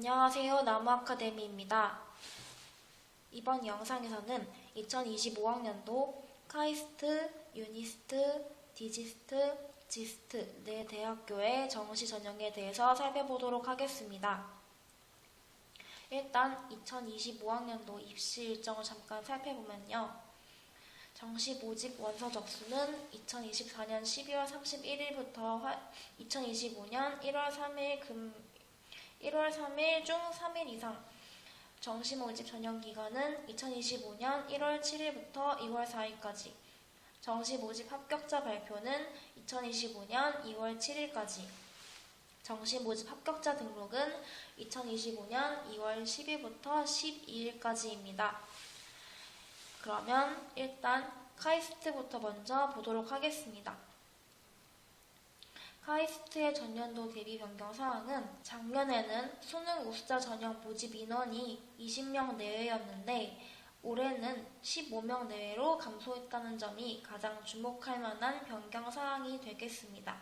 안녕하세요. 나무아카데미입니다. 이번 영상에서는 2025학년도 카이스트, 유니스트, 디지스트, 지스트 네 대학교의 정시 전형에 대해서 살펴보도록 하겠습니다. 일단 2025학년도 입시 일정을 잠깐 살펴보면요. 정시 모집 원서 접수는 2024년 12월 31일부터 2025년 1월 3일 중 3일 이상, 정시 모집 전형 기간은 2025년 1월 7일부터 2월 4일까지, 정시 모집 합격자 발표는 2025년 2월 7일까지, 정시 모집 합격자 등록은 2025년 2월 10일부터 12일까지입니다. 그러면 일단 카이스트부터 먼저 보도록 하겠습니다. 카이스트의 전년도 대비 변경 사항은 작년에는 수능 우수자 전형 모집 인원이 20명 내외였는데 올해는 15명 내외로 감소했다는 점이 가장 주목할 만한 변경 사항이 되겠습니다.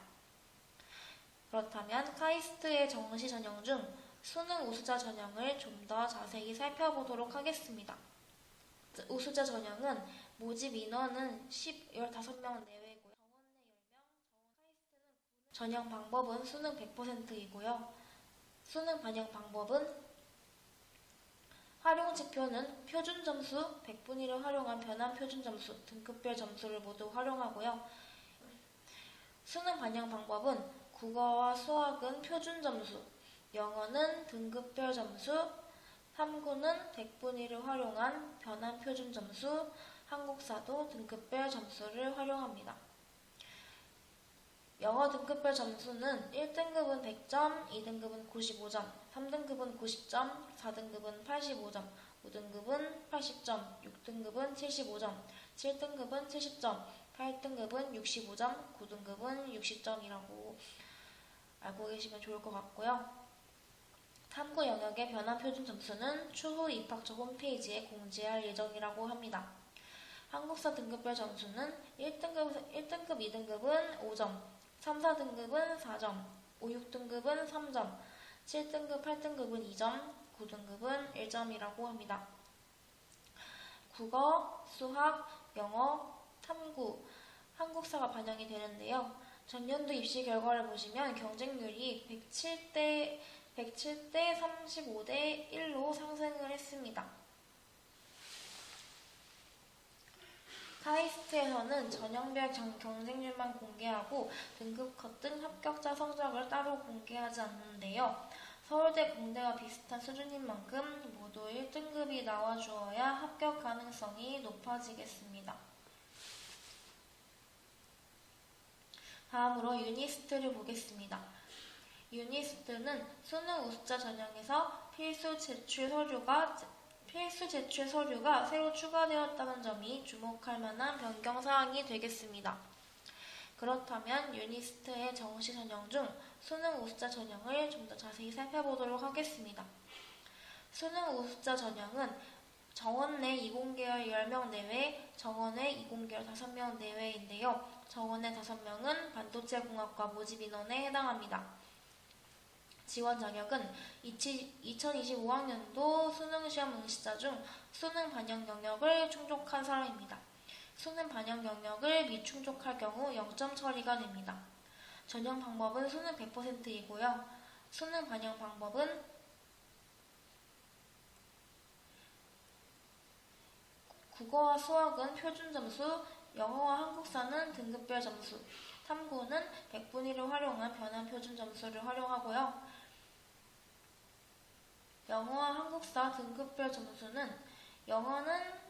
그렇다면 카이스트의 정시 전형 중 수능 우수자 전형을 좀 더 자세히 살펴보도록 하겠습니다. 우수자 전형은 모집 인원은 15명 내외고요. 전형 방법은 수능 100%이고요. 수능 반영 방법은 활용 지표는 표준 점수 100분의 1을 활용한 변환 표준 점수, 등급별 점수를 모두 활용하고요. 수능 반영 방법은 국어와 수학은 표준 점수, 영어는 등급별 점수, 탐구는 100분의 1을 활용한 변환 표준 점수, 한국사도 등급별 점수를 활용합니다. 영어 등급별 점수는 1등급은 100점, 2등급은 95점, 3등급은 90점, 4등급은 85점, 5등급은 80점, 6등급은 75점, 7등급은 70점, 8등급은 65점, 9등급은 60점이라고 알고 계시면 좋을 것 같고요. 탐구 영역의 변환 표준 점수는 추후 입학처 홈페이지에 공지할 예정이라고 합니다. 한국사 등급별 점수는 1등급, 2등급은 5점, 3, 4등급은 4점, 5, 6등급은 3점, 7등급, 8등급은 2점, 9등급은 1점이라고 합니다. 국어, 수학, 영어, 탐구, 한국사가 반영이 되는데요. 전년도 입시 결과를 보시면 경쟁률이 107대 35대 1로 상승을 했습니다. 카이스트에서는 전형별 경쟁률만 공개하고 등급 컷 등 합격자 성적을 따로 공개하지 않는데요. 서울대, 공대와 비슷한 수준인 만큼 모두 1등급이 나와주어야 합격 가능성이 높아지겠습니다. 다음으로 유니스트를 보겠습니다. 유니스트는 수능 우수자 전형에서 필수 제출 서류가 새로 추가되었다는 점이 주목할 만한 변경 사항이 되겠습니다. 그렇다면 유니스트의 정시 전형 중 수능 우수자 전형을 좀 더 자세히 살펴보도록 하겠습니다. 수능 우수자 전형은 정원 내 이공계열 10명 내외, 정원 외 이공계열 5명 내외인데요. 정원 내 5명은 반도체공학과 모집 인원에 해당합니다. 지원 자격은 2025학년도 수능시험 응시자 중 수능 반영 영역을 충족한 사람입니다. 수능 반영 영역을 미충족할 경우 0점 처리가 됩니다. 전형 방법은 수능 100%이고요. 수능 반영 방법은 국어와 수학은 표준 점수, 영어와 한국사는 등급별 점수, 탐구는 100분의 1을 활용한 변환 표준 점수를 활용하고요. 영어와 한국사 등급별 점수는 영어는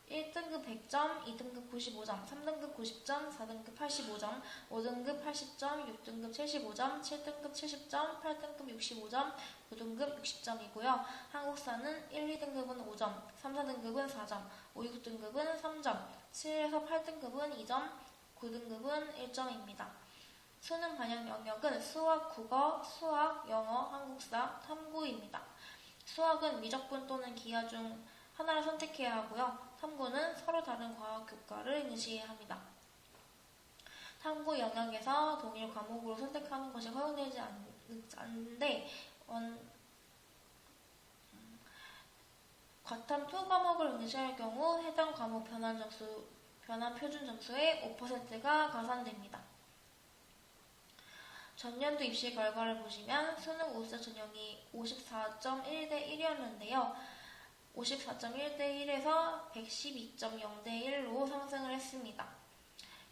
1등급 100점, 2등급 95점, 3등급 90점, 4등급 85점, 5등급 80점, 6등급 75점, 7등급 70점, 8등급 65점, 9등급 60점이고요. 한국사는 1, 2등급은 5점, 3, 4등급은 4점, 5, 6등급은 3점, 7에서 8등급은 2점, 9등급은 1점입니다. 수능 반영 영역은 수학, 국어, 수학, 영어, 한국사, 탐구입니다. 수학은 미적분 또는 기하 중 하나를 선택해야 하고요. 탐구는 서로 다른 과학 교과를 응시해야 합니다. 탐구 영역에서 동일 과목으로 선택하는 것이 허용되지 않는데 과탐 2 과목을 응시할 경우 해당 과목 변환 표준 점수의 5%가 가산됩니다. 전년도 입시 결과를 보시면 수능 우수자 전형이 54.1대 1이었는데요. 54.1대 1에서 112.0대 1로 상승을 했습니다.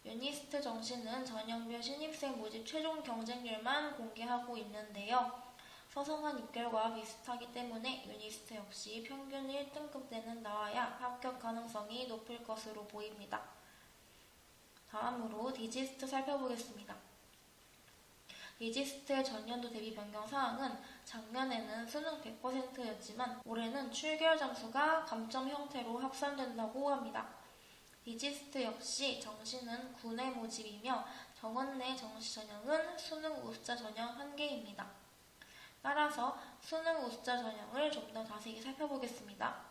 유니스트 정시는 전형별 신입생 모집 최종 경쟁률만 공개하고 있는데요. 서성한 입결과 비슷하기 때문에 유니스트 역시 평균 1등급대는 나와야 합격 가능성이 높을 것으로 보입니다. 다음으로 디지스트 살펴보겠습니다. 디지스트의 전년도 대비 변경 사항은 작년에는 수능 100%였지만 올해는 출결 점수가 감점 형태로 합산된다고 합니다. 디지스트 역시 정시는 군의 모집이며 정원 내 정시 전형은 수능 우수자 전형 1개입니다. 따라서 수능 우수자 전형을 좀 더 자세히 살펴보겠습니다.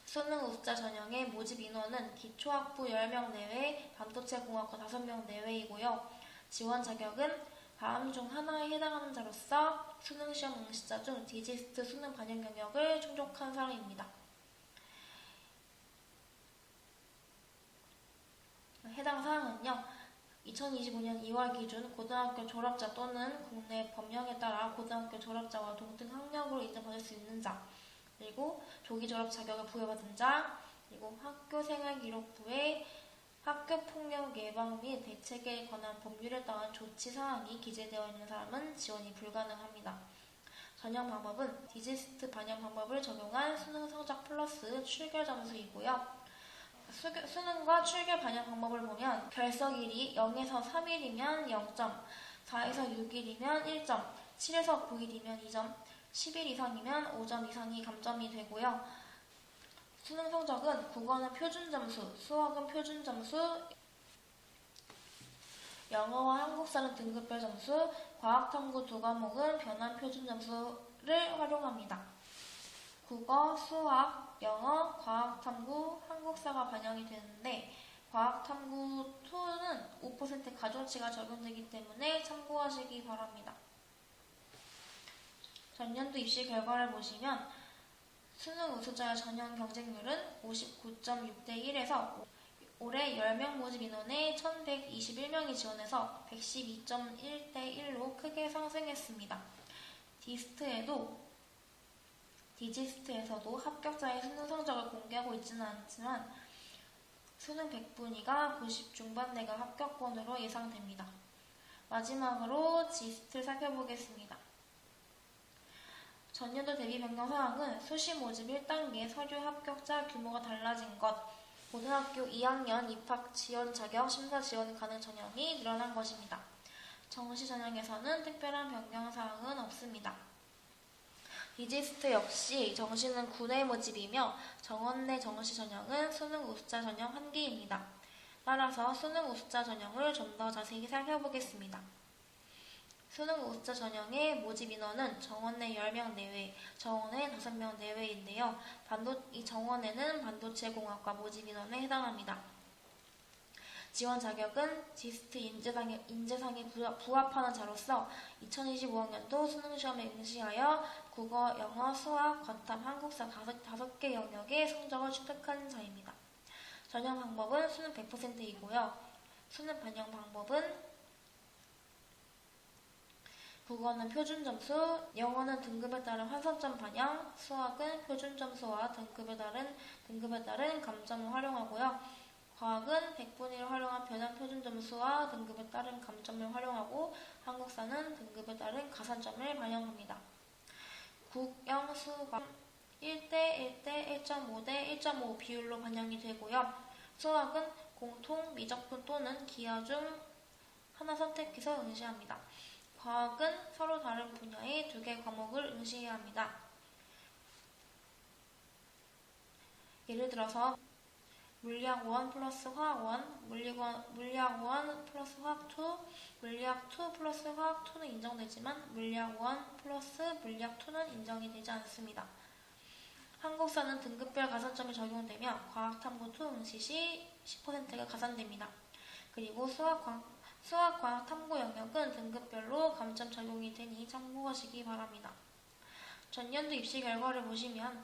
수능 우수자 전형의 모집 인원은 기초학부 10명 내외, 반도체 공학과 5명 내외이고요. 지원 자격은 다음 중 하나에 해당하는 자로서 수능시험 응시자 중 디지스트 수능 반영 영역을 충족한 사람입니다. 해당 사항은요. 2025년 2월 기준 고등학교 졸업자 또는 국내 법령에 따라 고등학교 졸업자와 동등 학력으로 인정받을 수 있는 자, 그리고 조기 졸업 자격을 부여받은 자, 그리고 학교생활기록부에 학교폭력 예방 및 대책에 관한 법률에 따른 조치 사항이 기재되어 있는 사람은 지원이 불가능합니다. 전형 방법은 디지스트 반영 방법을 적용한 수능 성적 플러스 출결 점수이고요. 수능과 출결 반영 방법을 보면 결석일이 0에서 3일이면 0점, 4에서 6일이면 1점, 7에서 9일이면 2점, 10일 이상이면 5점 이상이 감점이 되고요. 수능 성적은 국어는 표준 점수, 수학은 표준 점수, 영어와 한국사는 등급별 점수, 과학탐구 2과목은 변환 표준 점수를 활용합니다. 국어, 수학, 영어, 과학탐구, 한국사가 반영이 되는데 과학탐구 2는 5% 가중치가 적용되기 때문에 참고하시기 바랍니다. 전년도 입시 결과를 보시면 수능 우수자의 전형 경쟁률은 59.6대 1에서 올해 10명 모집 인원에 1121명이 지원해서 112.1대 1로 크게 상승했습니다. 디지스트에서도 합격자의 수능 성적을 공개하고 있지는 않지만 수능 100분위가 90 중반대가 합격권으로 예상됩니다. 마지막으로 지스트를 살펴보겠습니다. 전년도 대비 변경 사항은 수시 모집 1단계 서류 합격자 규모가 달라진 것, 고등학교 2학년 입학 지원 자격 심사 지원 가능 전형이 늘어난 것입니다. 정시 전형에서는 특별한 변경 사항은 없습니다. 디지스트 역시 정시는 군의 모집이며 정원 내 정시 전형은 수능 우수자 전형 1개입니다. 따라서 수능 우수자 전형을 좀 더 자세히 살펴보겠습니다. 수능 우수자 전형의 모집 인원은 정원 내 10명 내외, 정원에 5명 내외인데요. 이 정원에는 반도체 공학과 모집 인원에 해당합니다. 지원 자격은 지스트 인재상에 부합하는 자로서 2025학년도 수능시험에 응시하여 국어, 영어, 수학, 과탐, 한국사 5개 영역의 성적을 취득한 자입니다. 전형 방법은 수능 100%이고요. 수능 반영 방법은 국어는 표준 점수, 영어는 등급에 따른 환산점 반영, 수학은 표준 점수와 등급에 따른 감점을 활용하고요. 과학은 100분위를 활용한 변환 표준 점수와 등급에 따른 감점을 활용하고 한국사는 등급에 따른 가산점을 반영합니다. 국, 영, 수가 1대 1대 1.5대 1.5 비율로 반영이 되고요. 수학은 공통, 미적분 또는 기하 중 하나 선택해서 응시합니다. 과학은 서로 다른 분야의 2개 과목을 응시해야 합니다. 예를 들어서 물리학 1 플러스 화학 1, 물리학 1 플러스 화학 2, 물리학 2 플러스 화학 2는 인정되지만 물리학 1 플러스 물리학 2는 인정이 되지 않습니다. 한국사는 등급별 가산점이 적용되며 과학탐구 2 응시 시 10%가 가산됩니다. 그리고 수학, 과학, 탐구 영역은 등급별로 감점 적용이 되니 참고하시기 바랍니다. 전년도 입시 결과를 보시면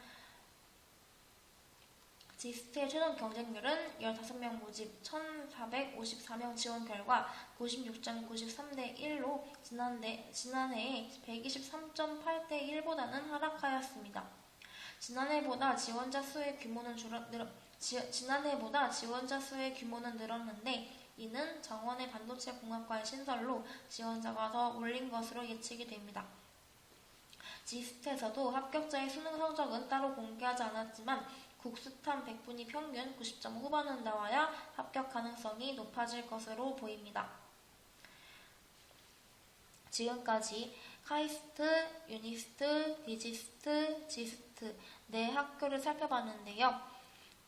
지스트의 최종 경쟁률은 15명 모집 1,454명 지원 결과 96.93대 1로 지난해의 123.8대 1보다는 하락하였습니다. 지난해보다 지원자 수의 규모는 늘었는데 이는 정원의 반도체 공학과의 신설로 지원자가 더 몰린 것으로 예측이 됩니다. 지스트에서도 합격자의 수능 성적은 따로 공개하지 않았지만 국수탐 100분위 평균 90점 후반은 나와야 합격 가능성이 높아질 것으로 보입니다. 지금까지 카이스트, 유니스트, 디지스트, 지스트 네 학교를 살펴봤는데요.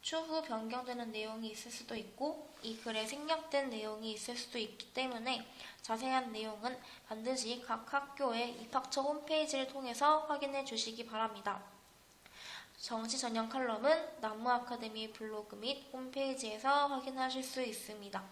추후 변경되는 내용이 있을 수도 있고 이 글에 생략된 내용이 있을 수도 있기 때문에 자세한 내용은 반드시 각 학교의 입학처 홈페이지를 통해서 확인해 주시기 바랍니다. 정시 전형 칼럼은 나무 아카데미 블로그 및 홈페이지에서 확인하실 수 있습니다.